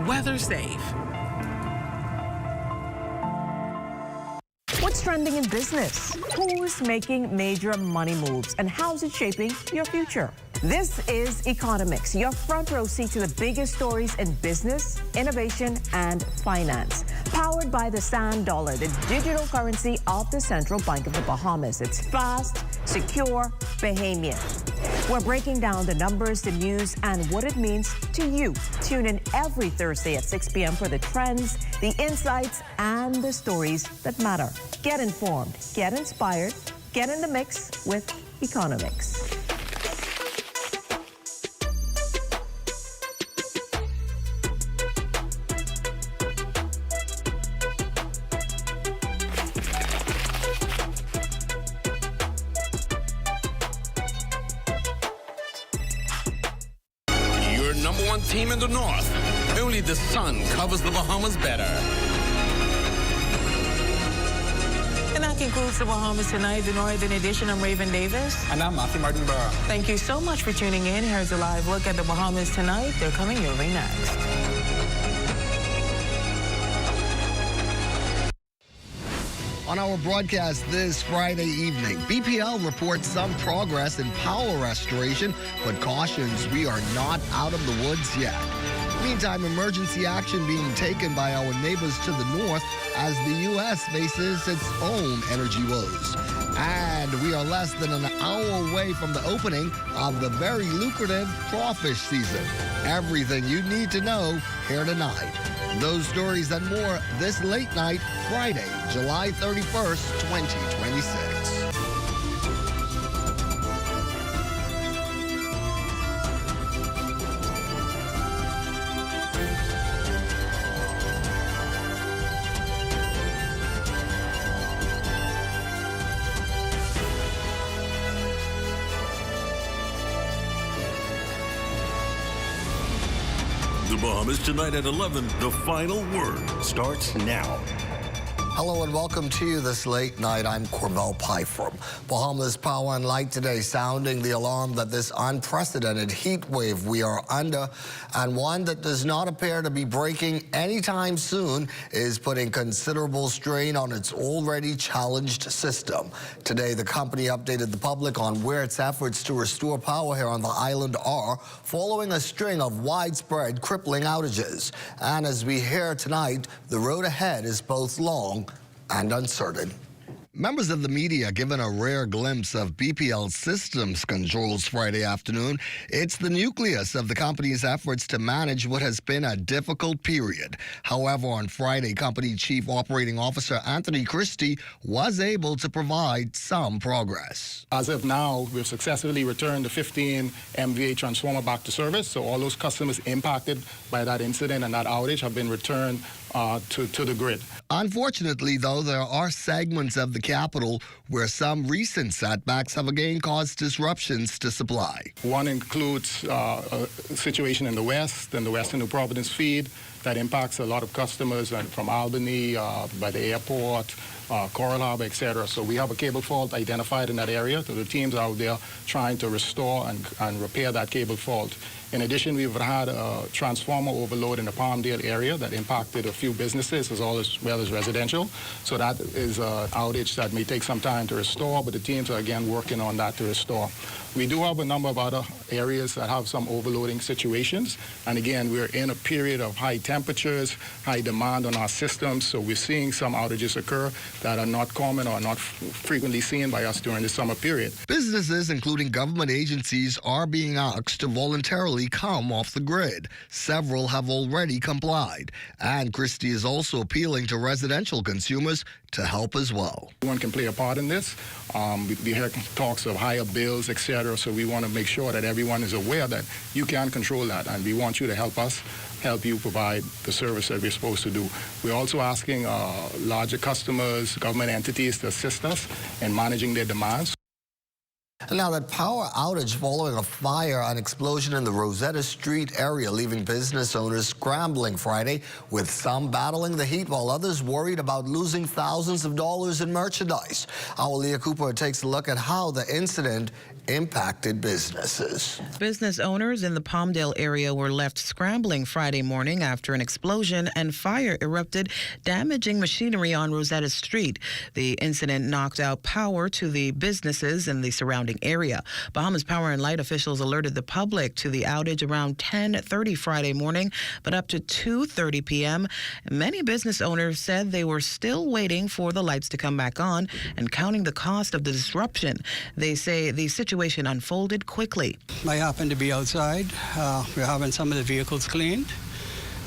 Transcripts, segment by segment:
weather safe. What's trending in business? Who's making major money moves? And how's it shaping your future? This is Economics, your front row seat to the biggest stories in business, innovation, and finance. Powered by the Sand Dollar, the digital currency of the Central Bank of the Bahamas. It's fast, secure, Bahamian. We're breaking down the numbers, the news, and what it means to you. Tune in every Thursday at 6 p.m. for the trends, the insights, and the stories that matter. Get informed, get inspired, get in the mix with Economics. #1 team in the north. Only the sun covers the Bahamas better. And that concludes the Bahamas Tonight, the Northern Edition. I'm Raven Davis. And I'm Matthew Martin Burr. Thank you so much for tuning in. Here's a live look at the Bahamas Tonight. They're coming your way next. On our broadcast this Friday evening, BPL reports some progress in power restoration, but cautions we are not out of the woods yet. Meantime, emergency action being taken by our neighbors to the north as the U.S. faces its own energy woes. And we are less than an hour away from the opening of the very lucrative crawfish season. Everything you need to know here tonight. Those stories and more this late night, Friday, July 31st, 2026. The Bahamas Tonight at 11. The final word starts now. Hello and welcome to you this late night. I'm Corvell Pfeiffer. Bahamas Power and Light today sounding the alarm that this unprecedented heat wave we are under, and one that does not appear to be breaking anytime soon, is putting considerable strain on its already challenged system. Today, the company updated the public on where its efforts to restore power here on the island are, following a string of widespread crippling outages. And as we hear tonight, the road ahead is both long and uncertain. Members of the media given a rare glimpse of BPL's systems controls Friday afternoon. It's the nucleus of the company's efforts to manage what has been a difficult period. However, on Friday, company Chief Operating Officer Anthony Christie was able to provide some progress. As of now, we've successfully returned the 15 MVA transformer back to service, so all those customers impacted by that incident and that outage have been returned to the grid. Unfortunately, though, there are segments of the capital where some recent setbacks have again caused disruptions to supply. One includes a situation in the west and the Western New Providence feed that impacts a lot of customers from Albany, by the airport, Coral Harbor, etc. So we have a cable fault identified in that area. So the teams are out there trying to restore and repair that cable fault. In addition, we've had a transformer overload in the Palmdale area that impacted a few businesses as well as residential. So that is an outage that may take some time to restore, but the teams are again working on that to restore. We do have a number of other areas that have some overloading situations. And again, we're in a period of high temperatures, high demand on our systems. So we're seeing some outages occur that are not common or not frequently seen by us during the summer period. Businesses, including government agencies, are being asked to voluntarily come off the grid. Several have already complied. And Christie is also appealing to residential consumers to help as well. Everyone can play a part in this. We hear talks of higher bills, etc. So we want to make sure that everyone is aware that you can control that, and we want you to help us, help you provide the service that we're supposed to do. We're also asking larger customers, government entities to assist us in managing their demands. And now that power outage following a fire and explosion in the Rosetta Street area, leaving business owners scrambling Friday, with some battling the heat while others worried about losing thousands of dollars in merchandise. Our Leah Cooper takes a look at how the incident impacted businesses. Business owners in the Palmdale area were left scrambling Friday morning after an explosion and fire erupted, damaging machinery on Rosetta Street. The incident knocked out power to the businesses in the surrounding area. Bahamas Power and Light officials alerted the public to the outage around 10:30 Friday morning, but up to 2:30 p.m., many business owners said they were still waiting for the lights to come back on and counting the cost of the disruption. They say the situation unfolded quickly. I happened to be outside. We're having some of the vehicles cleaned,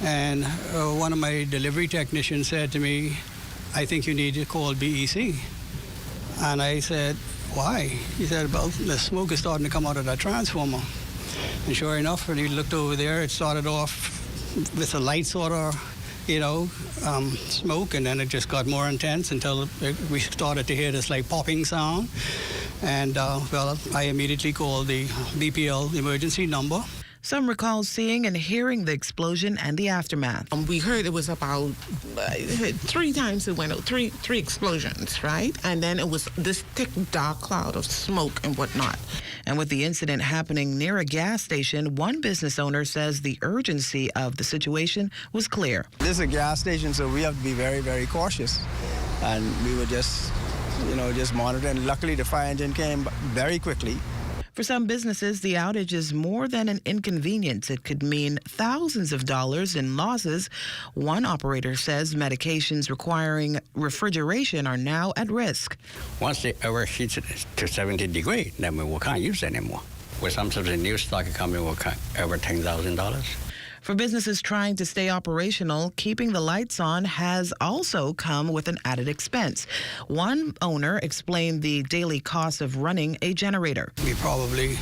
and one of my delivery technicians said to me, "I think you need to call BEC." And I said, "Why?" He said, "Well, the smoke is starting to come out of that transformer." And sure enough, when he looked over there, it started off with a light sort of, smoke, and then it just got more intense until we started to hear this like popping sound. And I immediately called the BPL emergency number. Some recall seeing and hearing the explosion and the aftermath. We heard it was about 3 times it went out, three explosions, right? And then it was this thick, dark cloud of smoke and whatnot. And with the incident happening near a gas station, one business owner says the urgency of the situation was clear. This is a gas station, so we have to be very, very cautious. And we were just monitoring. Luckily, the fire engine came very quickly. For some businesses, the outage is more than an inconvenience. It could mean thousands of dollars in losses. One operator says medications requiring refrigeration are now at risk. Once it overheats to 70 degrees, then we can't use it anymore. With some of the new stock coming, we'll cut over $10,000. For businesses trying to stay operational, keeping the lights on has also come with an added expense. One owner explained the daily cost of running a generator. We probably,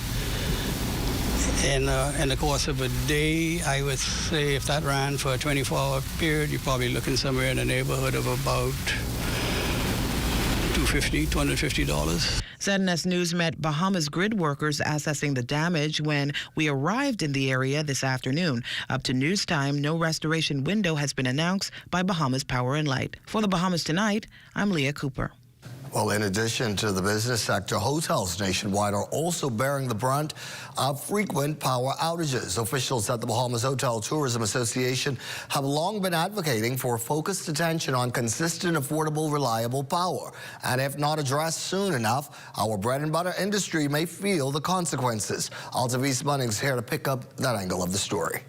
in the course of a day, I would say if that ran for a 24-hour period, you're probably looking somewhere in the neighborhood of about $250 ZNS News met Bahamas grid workers assessing the damage when we arrived in the area this afternoon. Up to news time, no restoration window has been announced by Bahamas Power and Light. For the Bahamas Tonight, I'm Leah Cooper. Well, in addition to the business sector, hotels nationwide are also bearing the brunt of frequent power outages. Officials at the Bahamas Hotel Tourism Association have long been advocating for focused attention on consistent, affordable, reliable power. And if not addressed soon enough, our bread and butter industry may feel the consequences. Altavis Bunnings here to pick up that angle of the story.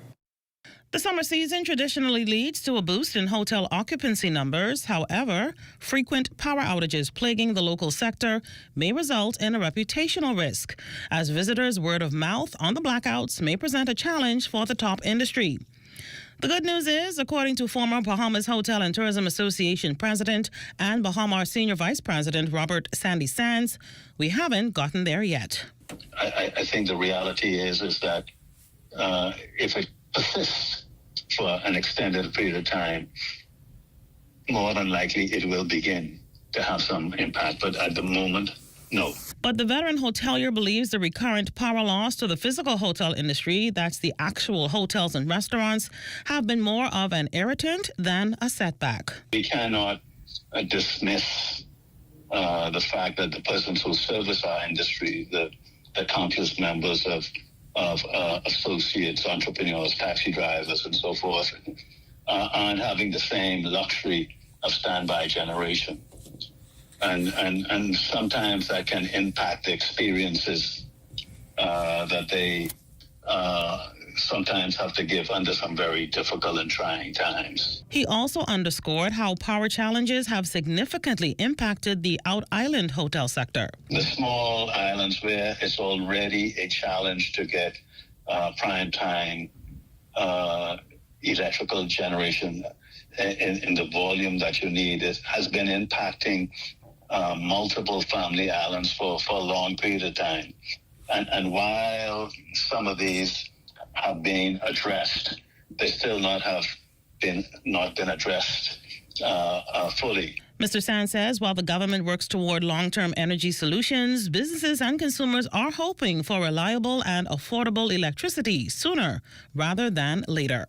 The summer season traditionally leads to a boost in hotel occupancy numbers. However, frequent power outages plaguing the local sector may result in a reputational risk, as visitors' word of mouth on the blackouts may present a challenge for the top industry. The good news is, according to former Bahamas Hotel and Tourism Association President and Bahamas Senior Vice President Robert Sandy Sands, we haven't gotten there yet. I think the reality is that if it persists for an extended period of time, more than likely it will begin to have some impact. But at the moment, no. But the veteran hotelier believes the recurrent power loss to the physical hotel industry, that's the actual hotels and restaurants, have been more of an irritant than a setback. We cannot dismiss the fact that the persons who service our industry, the countless members of associates, entrepreneurs, taxi drivers, and so forth, aren't having the same luxury of standby generation. And sometimes that can impact the experiences that they sometimes have to give under some very difficult and trying times. He also underscored how power challenges have significantly impacted the out-island hotel sector. The small islands where it's already a challenge to get prime time electrical generation in the volume that you need, it has been impacting multiple family islands for a long period of time. And while some of these have been addressed, they still not been addressed fully. Mr. Sand says while the government works toward long-term energy solutions, businesses and consumers are hoping for reliable and affordable electricity sooner rather than later.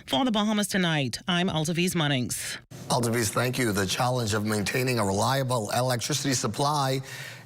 For the Bahamas Tonight, I'm Altaviz Munnings. Altaviz, thank you. The challenge of maintaining a reliable electricity supply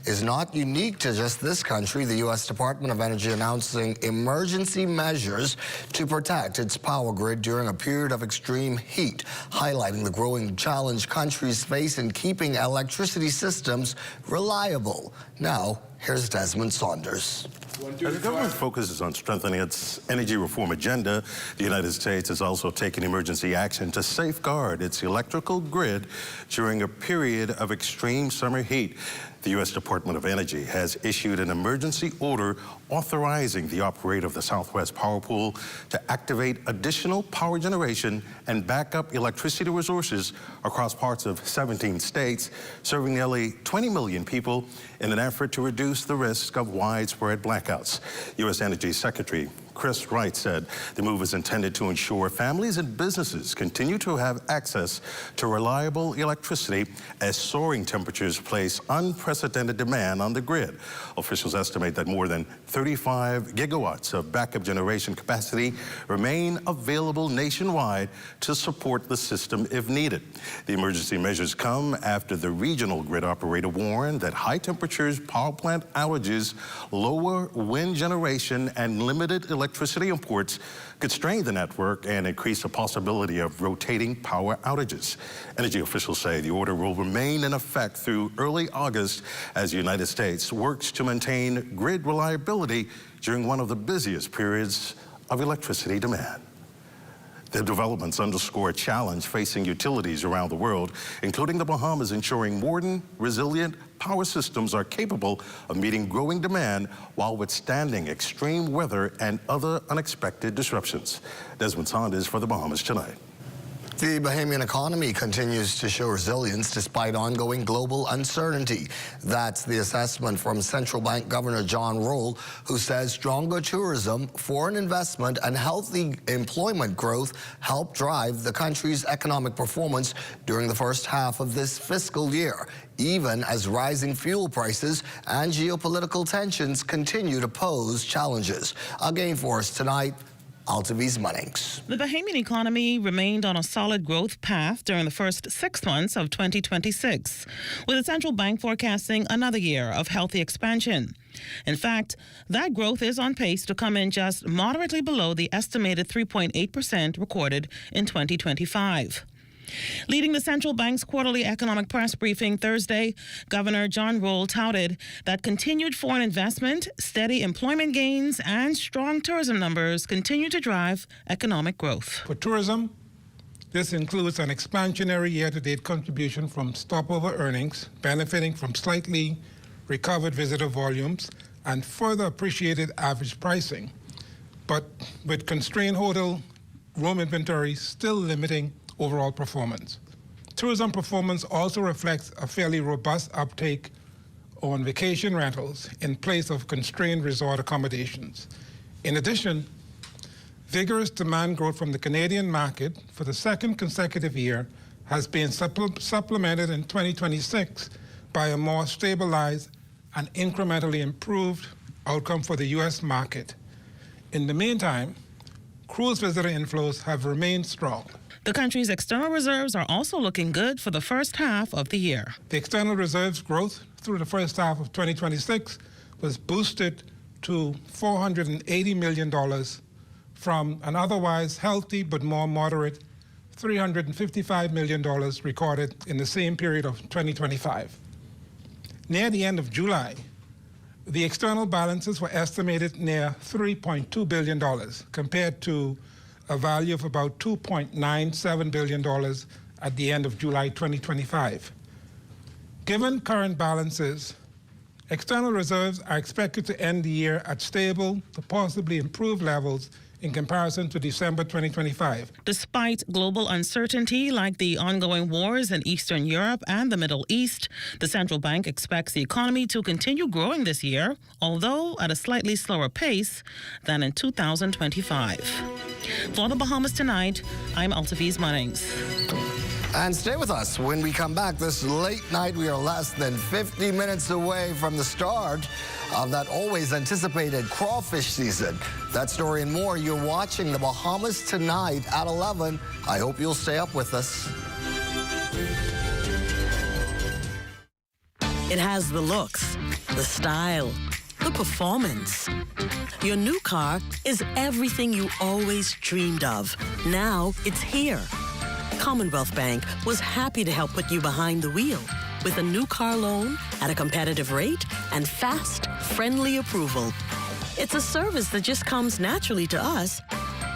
is not unique to just this country. The U.S. Department of Energy announcing emergency measures to protect its power grid during a period of extreme heat, highlighting the growing challenge countries face in keeping electricity systems reliable. Now, here's Desmond Saunders. As the government focuses on strengthening its energy reform agenda, the United States has also taken emergency action to safeguard its electrical grid during a period of extreme summer heat. The U.S. Department of Energy has issued an emergency order authorizing the operator of the Southwest Power Pool to activate additional power generation and backup electricity resources across parts of 17 states, serving nearly 20 million people in an effort to reduce the risk of widespread blackouts. U.S. Energy Secretary Chris Wright said the move is intended to ensure families and businesses continue to have access to reliable electricity as soaring temperatures place unprecedented demand on the grid. Officials estimate that more than 35 gigawatts of backup generation capacity remain available nationwide to support the system if needed. The emergency measures come after the regional grid operator warned that high temperatures, power plant outages, lower wind generation, and limited electricity imports could strain the network and increase the possibility of rotating power outages. Energy officials say the order will remain in effect through early August as the United States works to maintain grid reliability during one of the busiest periods of electricity demand. The developments underscore a challenge facing utilities around the world, including the Bahamas, ensuring modern, resilient power systems are capable of meeting growing demand while withstanding extreme weather and other unexpected disruptions. Desmond Saunders for the Bahamas Tonight. The Bahamian economy continues to show resilience despite ongoing global uncertainty. That's the assessment from Central Bank Governor John Roll, who says stronger tourism, foreign investment, and healthy employment growth helped drive the country's economic performance during the first half of this fiscal year, even as rising fuel prices and geopolitical tensions continue to pose challenges. Again for us tonight, Altaviz Munnings. The Bahamian economy remained on a solid growth path during the first 6 months of 2026, with the central bank forecasting another year of healthy expansion. In fact, that growth is on pace to come in just moderately below the estimated 3.8% recorded in 2025. Leading the central bank's quarterly economic press briefing Thursday, Governor John Roll touted that continued foreign investment, steady employment gains, and strong tourism numbers continue to drive economic growth. For tourism, this includes an expansionary year-to-date contribution from stopover earnings, benefiting from slightly recovered visitor volumes and further appreciated average pricing, but with constrained hotel room inventory still limiting overall performance. Tourism performance also reflects a fairly robust uptake on vacation rentals in place of constrained resort accommodations. In addition, vigorous demand growth from the Canadian market for the second consecutive year has been supplemented in 2026 by a more stabilized and incrementally improved outcome for the U.S. market. In the meantime, cruise visitor inflows have remained strong. The country's external reserves are also looking good for the first half of the year. The external reserves growth through the first half of 2026 was boosted to $480 million from an otherwise healthy but more moderate $355 million recorded in the same period of 2025. Near the end of July, the external balances were estimated near $3.2 billion compared to a value of about $2.97 billion at the end of July 2025. Given current balances, external reserves are expected to end the year at stable to possibly improved levels in comparison to December 2025. Despite global uncertainty like the ongoing wars in Eastern Europe and the Middle East, the central bank expects the economy to continue growing this year, although at a slightly slower pace than in 2025. For the Bahamas Tonight, I'm Altaviz Munnings. And stay with us. When we come back this late night, we are less than 50 minutes away from the start of that always anticipated crawfish season. That story and more, you're watching the Bahamas tonight at 11. I hope you'll stay up with us. It has the looks, the style, the performance. Your new car is everything you always dreamed of. Now it's here. Commonwealth Bank was happy to help put you behind the wheel with a new car loan at a competitive rate and fast, friendly approval. It's a service that just comes naturally to us,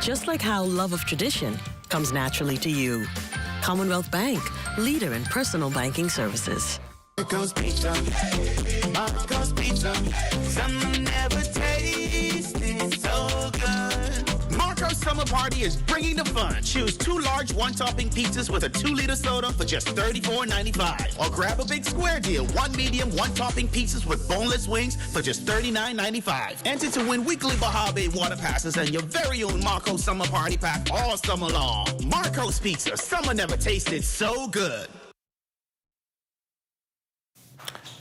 just like how love of tradition comes naturally to you. Commonwealth Bank, leader in personal banking services. Marco's Pizza. Marco's Pizza. Some never tasted so good. Marco's Summer Party is bringing the fun. Choose 2 large one-topping pizzas with a 2-liter soda for just $34.95. Or grab a big square deal. 1 medium, 1-topping pizzas with boneless wings for just $39.95. Enter to win weekly Baja Bay water passes and your very own Marco's Summer Party pack all summer long. Marco's Pizza. Summer never tasted so good.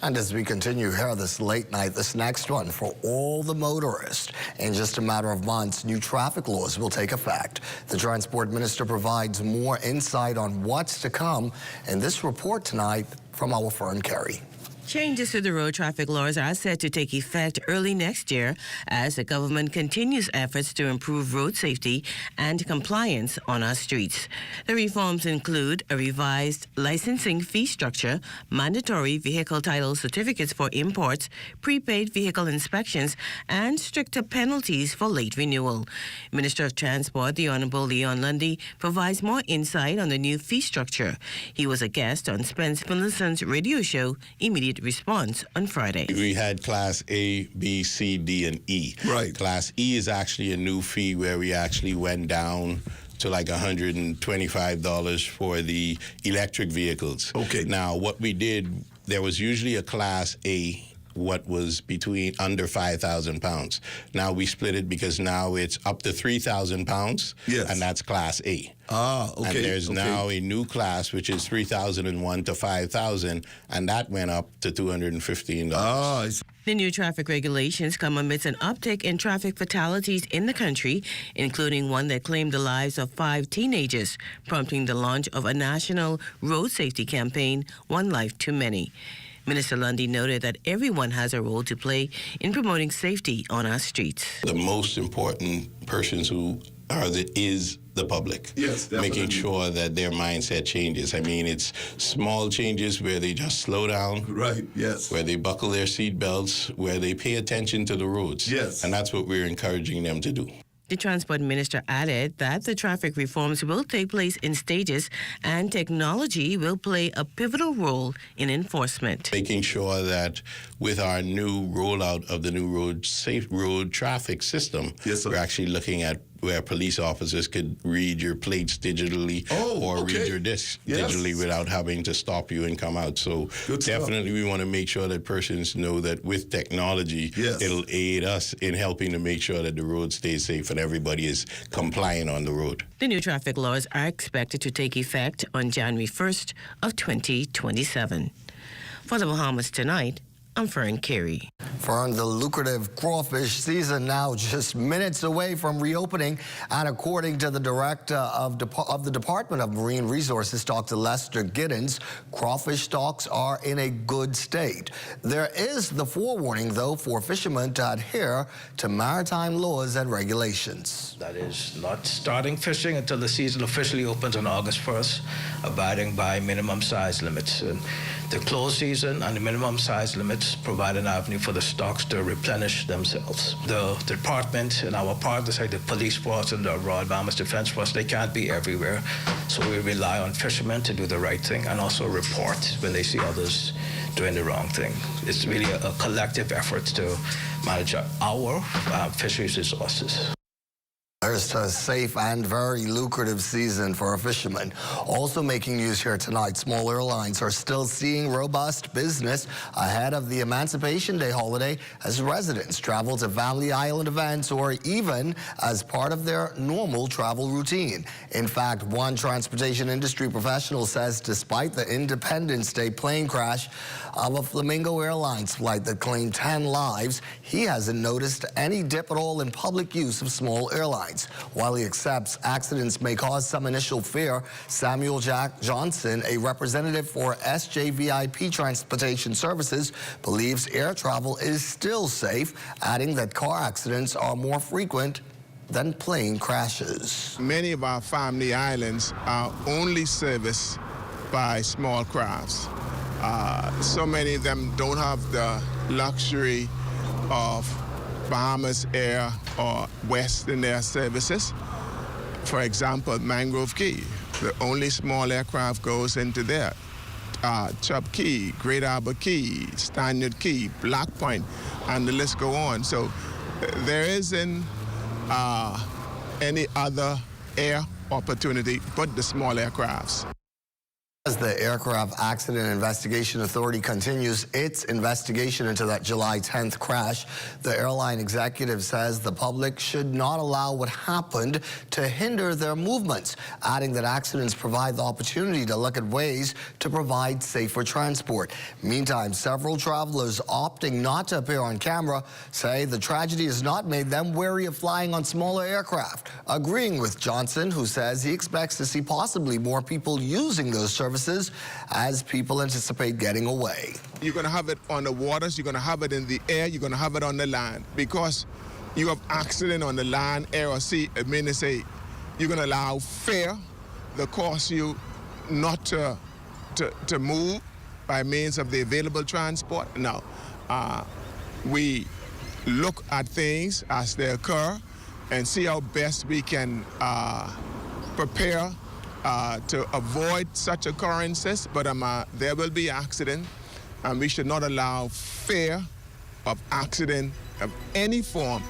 And as we continue here this late night, this next one for all the motorists. In just a matter of months, new traffic laws will take effect. The Transport Minister provides more insight on what's to come in this report tonight from our Fern Carey. Changes to the road traffic laws are set to take effect early next year as the government continues efforts to improve road safety and compliance on our streets. The reforms include a revised licensing fee structure, mandatory vehicle title certificates for imports, prepaid vehicle inspections, and stricter penalties for late renewal. Minister of Transport, the Honorable Leon Lundy, provides more insight on the new fee structure. He was a guest on Spence Millicent's radio show, Immediate Response, on Friday. We had Class A, B, C, D, and E. Right. Class E is actually a new fee where we actually went down to like $125 for the electric vehicles. Okay. Now, what we did, there was usually a Class A, what was between under 5,000 pounds. Now we split it because now it's up to 3,000 pounds, yes, and that's Class A. Ah, okay. And there's now a new class, which is 3,001 to 5,000, and that went up to $215. Ah, the new traffic regulations come amidst an uptick in traffic fatalities in the country, including one that claimed the lives of 5 teenagers, prompting the launch of a national road safety campaign, One Life Too Many. Minister Lundy noted that everyone has a role to play in promoting safety on our streets. The most important persons who is the public. Yes, definitely. Making sure that their mindset changes. I mean, it's small changes where they just slow down. Right, yes. Where they buckle their seat belts, where they pay attention to the roads. Yes. And that's what we're encouraging them to do. The Transport Minister added that the traffic reforms will take place in stages and technology will play a pivotal role in enforcement. Making sure that with our new rollout of the new road traffic system, yes, sir, we're actually looking at where police officers could read your plates digitally read your disc digitally without having to stop you and come out. So definitely we want to make sure that persons know that with technology, it'll aid us in helping to make sure that the road stays safe and everybody is compliant on the road. The new traffic laws are expected to take effect on January 1st of 2027. For the Bahamas Tonight, I'm Fern Carey. Fern, the lucrative crawfish season now just minutes away from reopening, and according to the director of the Department of Marine Resources, Dr. Lester Giddens, crawfish stocks are in a good state. There is the forewarning, though, for fishermen to adhere to maritime laws and regulations. That is not starting fishing until the season officially opens on August 1st, abiding by minimum size limits. The closed season and the minimum size limits provide an avenue for the stocks to replenish themselves. The department and our partners like the police force and the Royal Bahamas Defense Force, they can't be everywhere. So we rely on fishermen to do the right thing and also report when they see others doing the wrong thing. It's really a collective effort to manage our fisheries resources. Here's to a safe and very lucrative season for our fishermen. Also making news here tonight, small airlines are still seeing robust business ahead of the Emancipation Day holiday as residents travel to Family Island events or even as part of their normal travel routine. In fact, one transportation industry professional says despite the Independence Day plane crash of a Flamingo Airlines flight that claimed 10 lives, he hasn't noticed any dip at all in public use of small airlines. While he accepts accidents may cause some initial fear, Samuel Jack Johnson, a representative for SJVIP Transportation Services, believes air travel is still safe, adding that car accidents are more frequent than plane crashes. Many of our family islands are only serviced by small crafts. So many of them don't have the luxury of Bahamas Air or Western Air services. For example, Mangrove Key, the only small aircraft goes into there. Chub Key, Great Harbor Key, Standard Key, Black Point, and the list go on. So there isn't any other air opportunity but the small aircrafts. As the Aircraft Accident Investigation Authority continues its investigation into that July 10th crash, the airline executive says the public should not allow what happened to hinder their movements, adding that accidents provide the opportunity to look at ways to provide safer transport. Meantime, several travelers opting not to appear on camera say the tragedy has not made them wary of flying on smaller aircraft, agreeing with Johnson, who says he expects to see possibly more people using those services as people anticipate getting away. You're going to have it on the waters, you're going to have it in the air, you're going to have it on the land. Because you have accident on the land, air, or sea, it means to say you're going to allow fear that cause you not to move by means of the available transport. Now, we look at things as they occur and see how best we can prepare to avoid such occurrences, but there will be accident, and we should not allow fear of accident of any form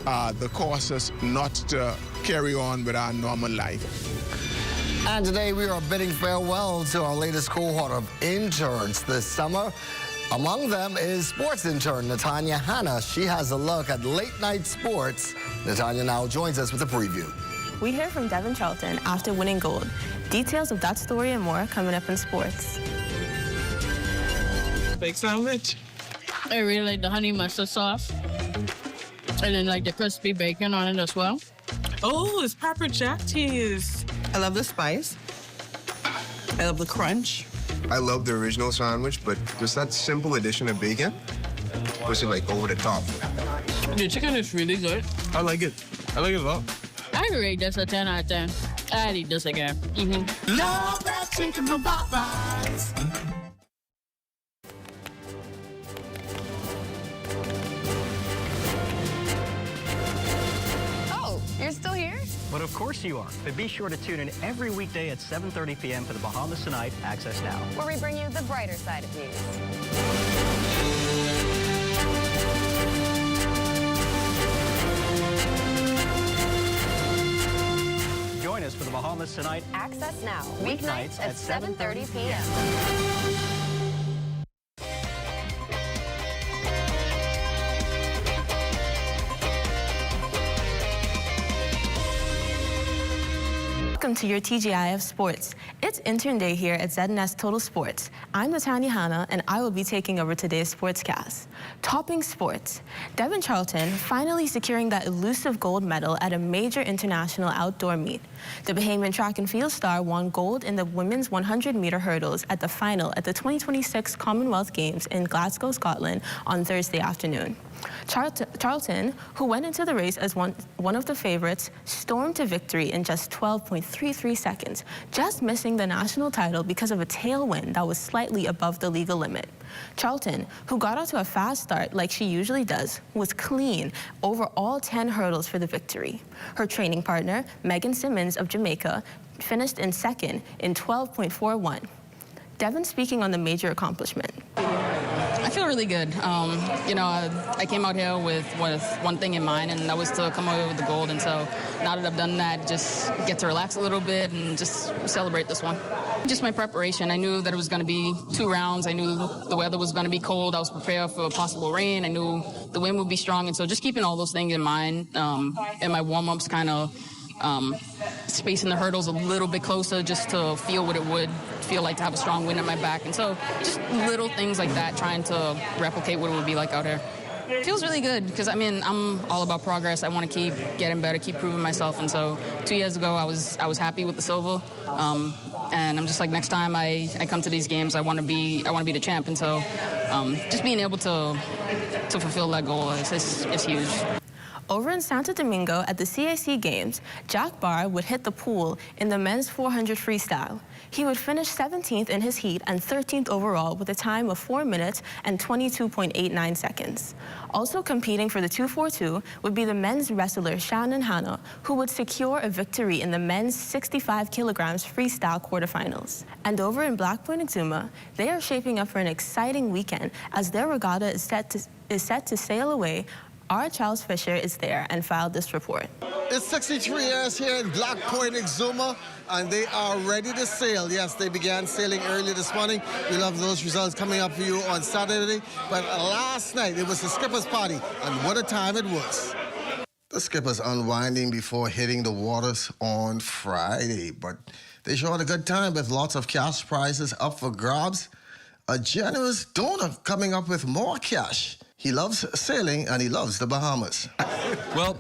that cause us not to carry on with our normal life. And today we are bidding farewell to our latest cohort of interns this summer. Among them is sports intern Natanya Hanna. She has a look at late night sports. Natanya now joins us with a preview. We hear from Devin Charlton after winning gold. Details of that story and more coming up in sports. Big sandwich. I really like the honey mustard sauce. And then like the crispy bacon on it as well. Oh, it's pepper jack cheese. I love the spice. I love the crunch. I love the original sandwich, but just that simple addition of bacon was like over the top. The chicken is really good. I like it. I like it a lot. I rate this a 10 out of 10. I'd eat this again. Love that chicken from Popeyes. Oh, you're still here? But of course you are. But be sure to tune in every weekday at 7:30 p.m. for the Bahamas Tonight Access Now, Where we bring you the brighter side of news. Join us for the Bahamas Tonight Access Now, weeknights at 7:30 p.m. Welcome to your TGIF Sports. It's Intern Day here at ZNS Total Sports. I'm Natanya Hanna, and I will be taking over today's sportscast. Topping sports, Devin Charlton finally securing that elusive gold medal at a major international outdoor meet. The Bahamian track and field star won gold in the women's 100-meter hurdles at the final at the 2026 Commonwealth Games in Glasgow, Scotland on Thursday afternoon. Charlton, who went into the race as one of the favorites, stormed to victory in just 12.33 seconds, just missing the national title because of a tailwind that was slightly above the legal limit. Charlton, who got out to a fast start like she usually does, was clean over all 10 hurdles for the victory. Her training partner, Megan Simmons of Jamaica, finished in second in 12.41. Devin speaking on the major accomplishment. I feel really good. You know, I came out here with one thing in mind, and that was to come away with the gold. And so now that I've done that, just get to relax a little bit and just celebrate this one. Just my preparation. I knew that it was going to be 2 rounds. I knew the weather was going to be cold. I was prepared for possible rain. I knew the wind would be strong. And so just keeping all those things in mind, and my warm-ups kind of spacing the hurdles a little bit closer just to feel what it would feel like to have a strong wind at my back. And so just little things like that, trying to replicate what it would be like out here. It feels really good because, I mean, I'm all about progress. I want to keep getting better, keep proving myself. And so 2 years ago, I was happy with the silver. And I'm just like, next time I come to these games, I want to be the champ. And so just being able to fulfill that goal is huge. Over in Santo Domingo at the CAC Games, Jack Barr would hit the pool in the men's 400 freestyle. He would finish 17th in his heat and 13th overall with a time of 4 minutes and 22.89 seconds. Also competing for the 242 would be the men's wrestler Shannon Hanna, who would secure a victory in the men's 65 kilograms freestyle quarterfinals. And over in Black Point Exuma, they are shaping up for an exciting weekend as their regatta is set to sail away. Our Charles Fisher is there and filed this report. It's 63 years here in Black Point Exuma, and they are ready to sail. Yes, they began sailing early this morning. We'll have those results coming up for you on Saturday. But last night, it was the skipper's party, and what a time it was. The skipper's unwinding before hitting the waters on Friday. But they sure had a good time with lots of cash prizes up for grabs. A generous donor coming up with more cash. He loves sailing, and he loves the Bahamas. Well,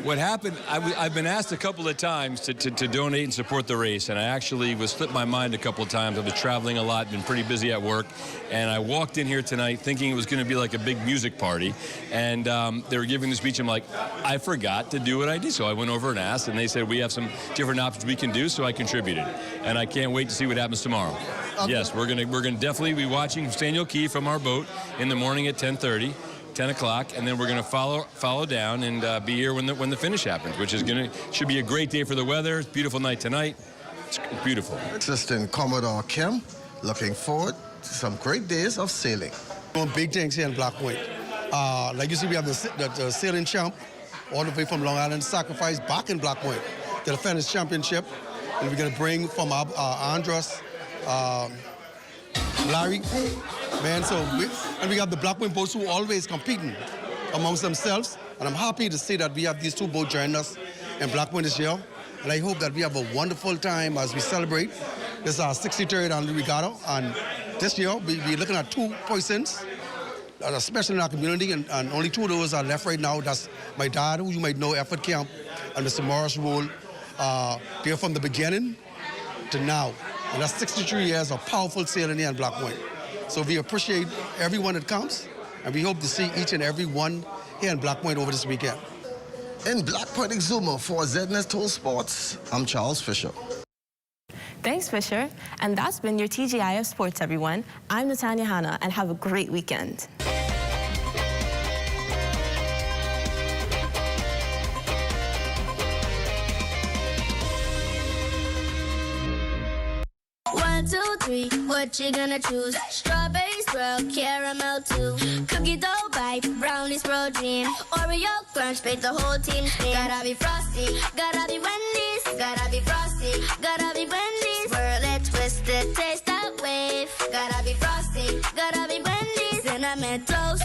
what happened, I've been asked a couple of times to donate and support the race, and I actually was slipped my mind a couple of times. I was traveling a lot, been pretty busy at work, and I walked in here tonight thinking it was going to be like a big music party, and they were giving the speech. I'm like, I forgot to do what I did, so I went over and asked, and they said, we have some different options we can do, so I contributed, and I can't wait to see what happens tomorrow. Yes, we're gonna definitely be watching Staniel Key from our boat in the morning at 10:30. 10 o'clock, and then we're going to follow down and be here when the finish happens, which is should be a great day for the weather. It's a beautiful night tonight. It's beautiful. Assistant Commodore Kim, looking forward to some great days of sailing. Doing big things here in Black Point. Like you see, we have the sailing champ all the way from Long Island Sacrifice back in Black Point to the Finish Championship, and we're going to bring from Andros, Larry, man, we have the Black Point boats who are always competing amongst themselves, and I'm happy to see that we have these 2 boats joining us in Black Point this year, and I hope that we have a wonderful time as we celebrate. This is our 63rd annual regatta, and this year we're looking at 2 persons, especially in our community, and only 2 of those are left right now. That's my dad, who you might know, Effort Camp, and Mr. Morris Rule. They're from the beginning to now. And that's 63 years of powerful sailing here in Black Point. So we appreciate everyone that comes, and we hope to see each and every one here in Black Point over this weekend. In Black Point Exuma for ZNS Tool Sports, I'm Charles Fisher. Thanks, Fisher. And that's been your TGIF Sports, everyone. I'm Natanya Hanna, and have a great weekend. One, two, three, what you gonna choose? Strawberry swirl, caramel too. Cookie dough bite, brownies protein. Oreo crunch, make the whole team scream. Gotta be frosty, gotta be Wendy's. Gotta be frosty, gotta be Wendy's. Swirl it, twist it, taste that wave. Gotta be frosty, gotta be Wendy's. Cinnamon toast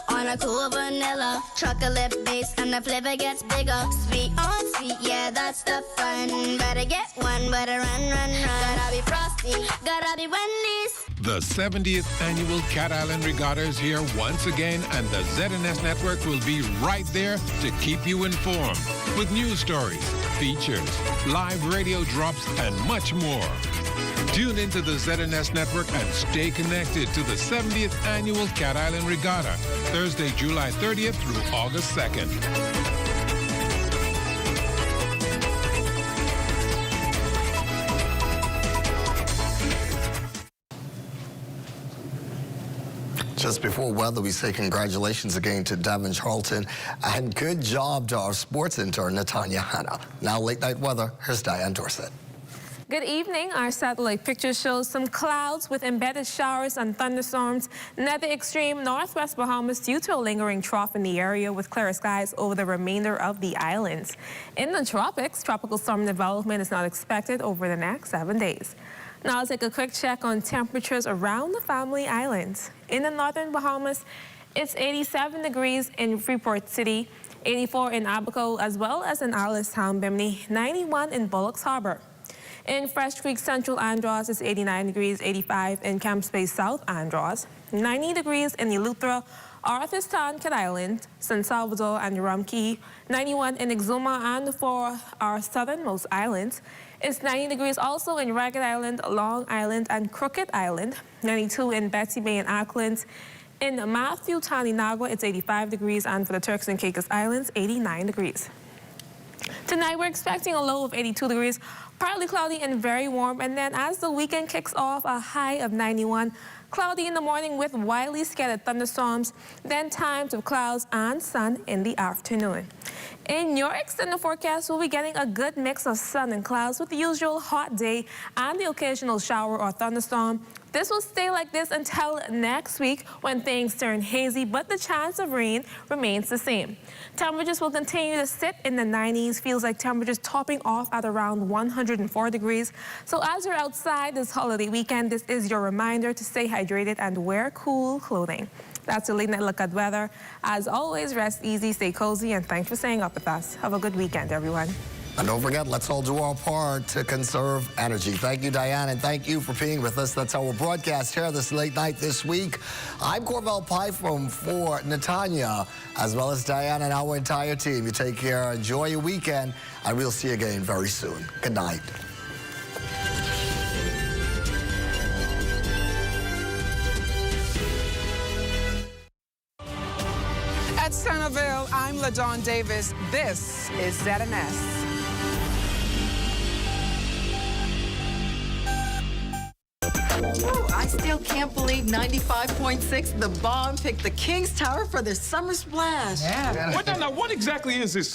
on a cool vanilla. Chocolate base and the flavor gets bigger. Sweet on sweet, yeah, that's the fun. Better get one, better run, run, run. Gotta be frosty, gotta be Wendy's. The 70th Annual Cat Island Regatta is here once again, and the ZNS Network will be right there to keep you informed with news stories, features, live radio drops, and much more. Tune into the ZNS Network and stay connected to the 70th Annual Cat Island Regatta, Thursday, July 30th through August 2nd. Just before weather, we say congratulations again to Devin Charlton, and good job to our sports intern, Natanya Hanna. Now, late night weather, here's Diane Dorsett. Good evening. Our satellite picture shows some clouds with embedded showers and thunderstorms near the extreme northwest Bahamas due to a lingering trough in the area with clear skies over the remainder of the islands. In the tropics, tropical storm development is not expected over the next 7 days. Now I'll take a quick check on temperatures around the Family Islands. In the northern Bahamas, it's 87 degrees in Freeport City, 84 in Abaco, as well as in Alistown, Bimini, 91 in Bullocks Harbor. In Fresh Creek, Central Andros, it's 89 degrees, 85 in Camp Space South Andros, 90 degrees in Eleuthera, Arthurstown, Cat Island, San Salvador, and Rumkey, 91 in Exuma, and for our southernmost islands, it's 90 degrees also in Ragged Island, Long Island, and Crooked Island, 92 in Betsy Bay and Auckland. In Matthew, Taninaga, it's 85 degrees, and for the Turks and Caicos Islands, 89 degrees. Tonight, we're expecting a low of 82 degrees, partly cloudy and very warm. And then as the weekend kicks off, a high of 91. Cloudy in the morning with widely scattered thunderstorms, then times of clouds and sun in the afternoon. In your extended forecast, we'll be getting a good mix of sun and clouds with the usual hot day and the occasional shower or thunderstorm. This will stay like this until next week when things turn hazy, but the chance of rain remains the same. Temperatures will continue to sit in the 90s. Feels like temperatures topping off at around 104 degrees. So as you're outside this holiday weekend, this is your reminder to stay hydrated and wear cool clothing. That's your late night look at weather. As always, rest easy, stay cozy, and thanks for staying up with us. Have a good weekend, everyone. And don't forget, let's all do our part to conserve energy. Thank you, Diane, and thank you for being with us. That's our broadcast here this late night this week. I'm Corvell Pyfrom for Netanya, as well as Diane and our entire team. You take care, enjoy your weekend, and we'll see you again very soon. Good night. At Centerville, I'm LaDawn Davis. This is ZNS. Ooh, I still can't believe 95.6, The Bomb picked the Kings Tower for their summer splash. Yeah. What exactly is this